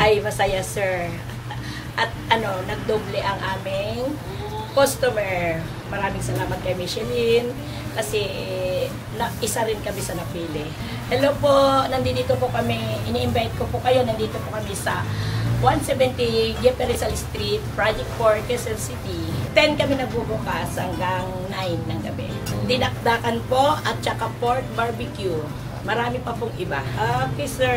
ay masaya, sir. At nagdoble ang aming customer. Maraming salamat kay Michelin kasi isa rin kami sa napili. Hello po, nandito po kami, ini-invite ko po kayo, nandito po kami sa 170 Jeffrey Rizal Street, Project 4, Quezon City. 10 kami nagbubukas hanggang 9 ng gabi. Dinakdakan po at saka pork barbecue. Marami pa pong iba. Okay, sir!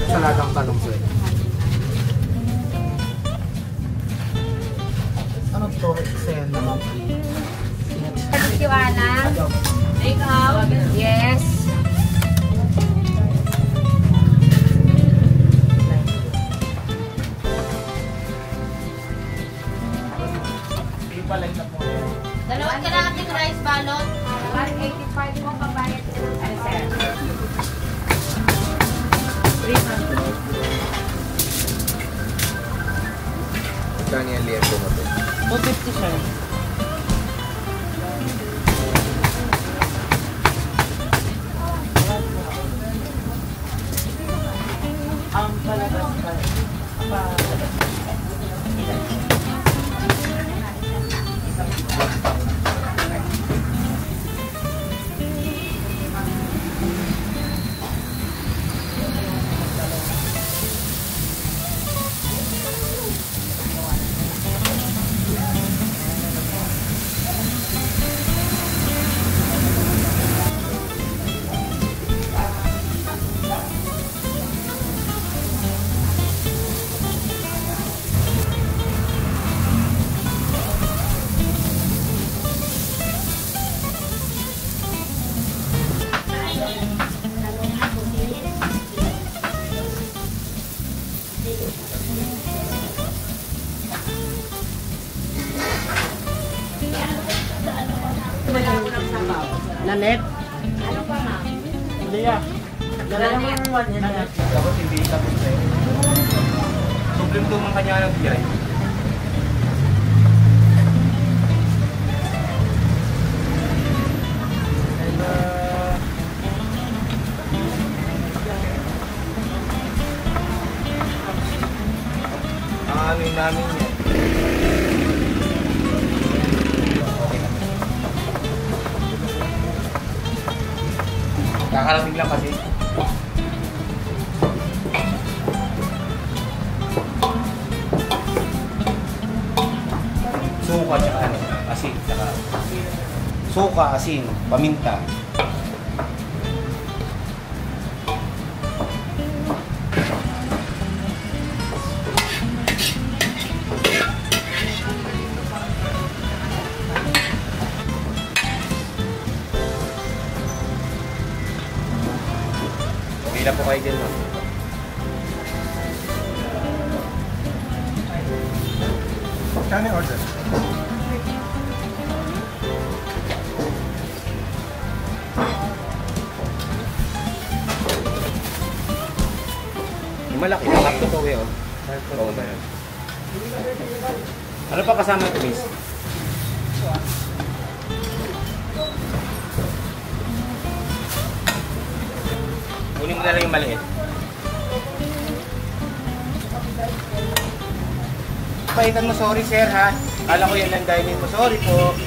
Saladang talong sir. Ano to? Sen naman. Thank you, Ana. Ikaw? Yes. Dalawang kalahating rice balot. 185 po pabayad. Ano, sir? 300. Kanya liyan po mo to? 250, sir. Ang palabas pa. Nanet? Ano pa, ma'am? Hindi ah. Nanet. Dapat hindi tapos sa'yo. Problem to mga kanya ng biyay. Ang ano namin yan. Kakarating lang kasi. Suka tsaka asin tsaka suka, asin, paminta. Pila po kayo dyan, ma'am. Kano order? Yung malaki, nakakto to eh, oh. Oo ba yan? Ano pa kasama ito, miss? Kunin mo na lang yung maliit. Paitan mo, sorry sir ha. Kala ko yan lang dining mo. Sorry po.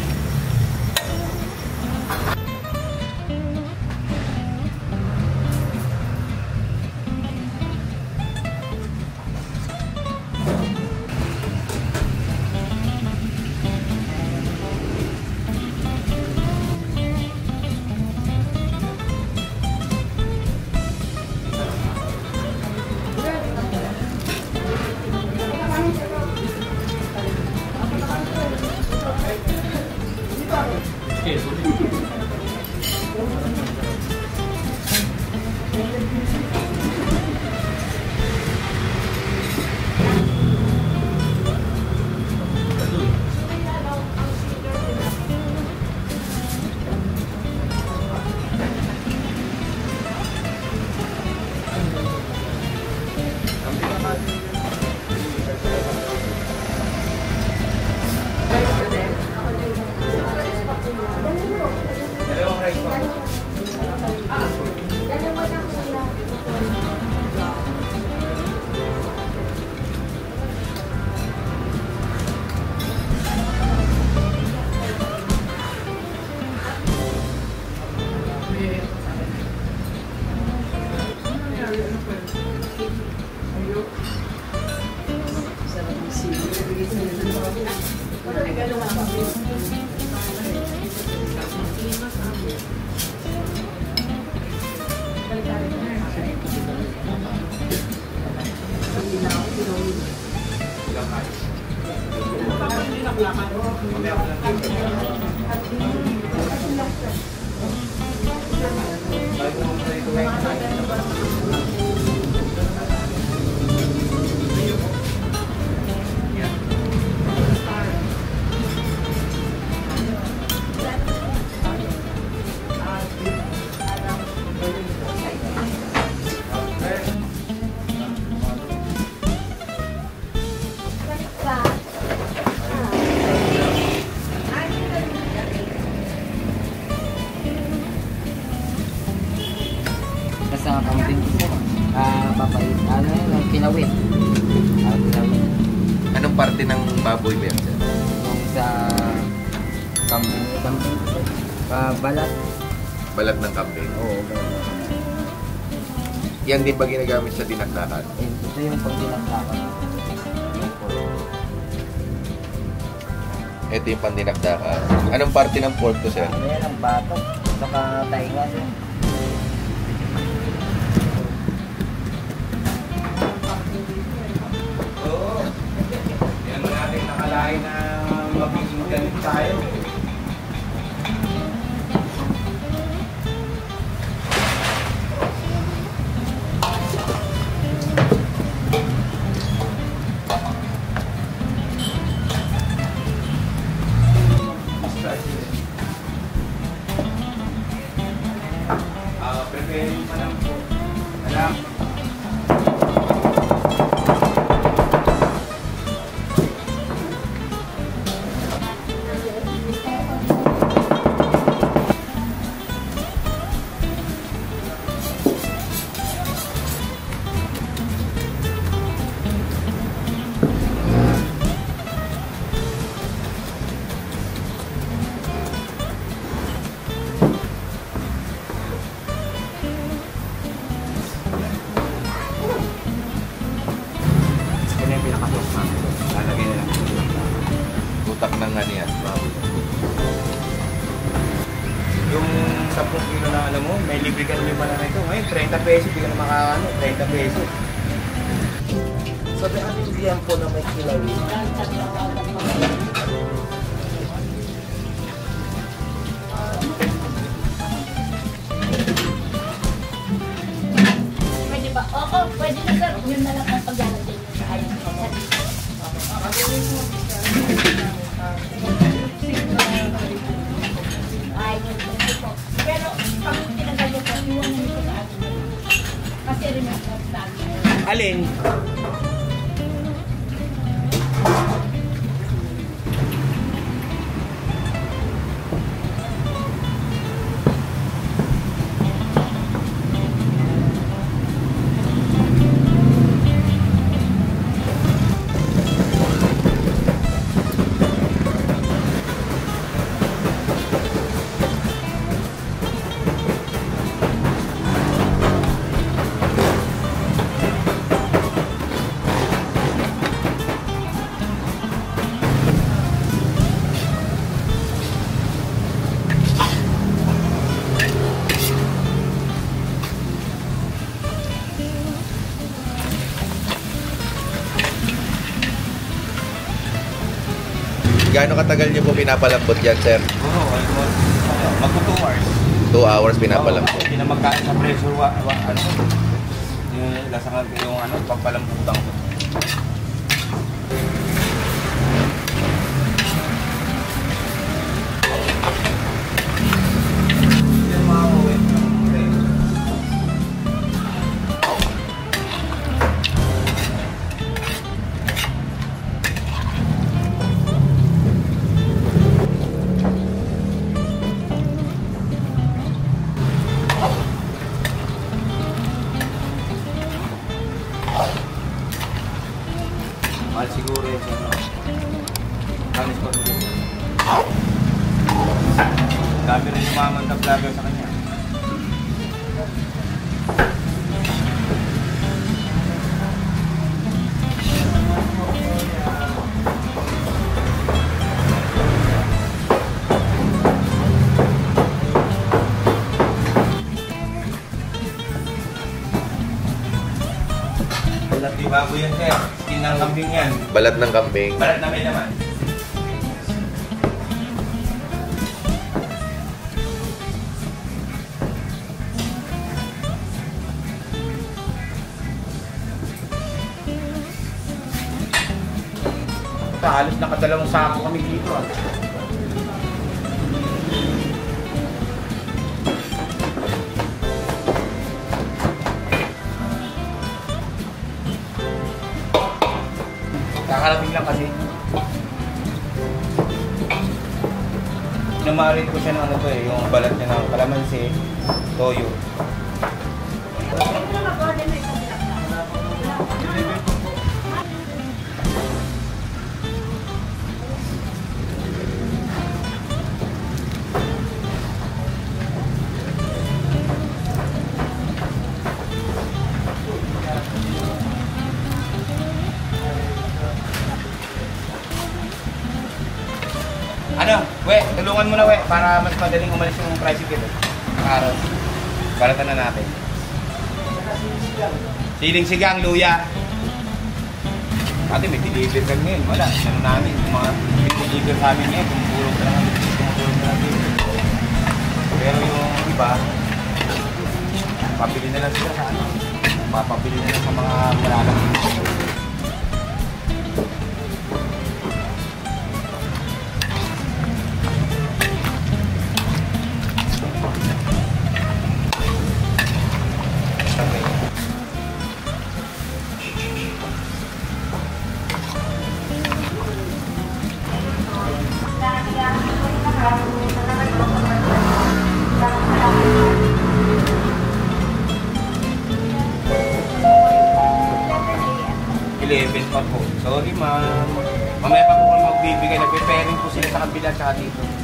Basta nga kambing papait. Ano yun? Kinawin. Kinawin. Anong parte ng baboy ba yan, sir? Yung sa kambing. Balat. Balat ng kambing. Oo, balat. Yan din ba ginagamit sa dinakdakan? Ito yung pagdinakdakan. Ito yung pandinakdakan. Anong parte ng pork to, sir? Ano yan? Ang batok. Saka taingan. Oo. Yan mo natin nakalain na magiging ganit tayo. Prepare mo lang po. Alam. Yan yung pinaka-sauce namin. Lalagay na lang. Utak ng ano yan, baboy. Yung 10 kilo na alam mo, may libre ka naman na ito. Ngayon, 30 pesos, hindi ka na makakano. 30 pesos. Sabi natin diyan po na may kilawin. Pwede ba? Oo, pwede na sir. Yun na lang ang paglalagay nyo sa ayun. Ay, po. Pero pag tinagal nyo po, iwan nyo po sa atin. Kasi remember natin. Alin? Gaano katagal niyo po pinapalambot yan, sir? Oo, almost. Magpo 2 hours. 2 hours pinapalambot. Hindi na magkain sa pressure, ano. Yung lasangan ko yung ano, pampalambutan ko. Yan mga uwit. Mahal siguro yun siya, no? Kamis pa rin yun. Dami rin yung mga mantang vlogger sa kanya. kambing yan. Balat ng kambing. Balat na may naman. Halos nakadalawang sako kami dito. Kakarating lang kasi. Namarin ko siya ng ano to eh, yung balat niya ng kalamansi, toyo. Ano, we, tulungan mo na we, para mas madaling umalis yung tricycle. Nakaros. Balatan na natin. Siling sigang, luya. Ate, may deliver ka ngayon. Wala, ano namin, yung mga deliver sa amin ngayon, tumutulong ka lang. Pero yung iba, papili na lang sila sa ano. Papapili na lang sa mga malalaki. Pa po. Sorry ma'am. Mamaya pa po kung magbibigay. Nagpe-pairing po sila sa kabila tsaka dito.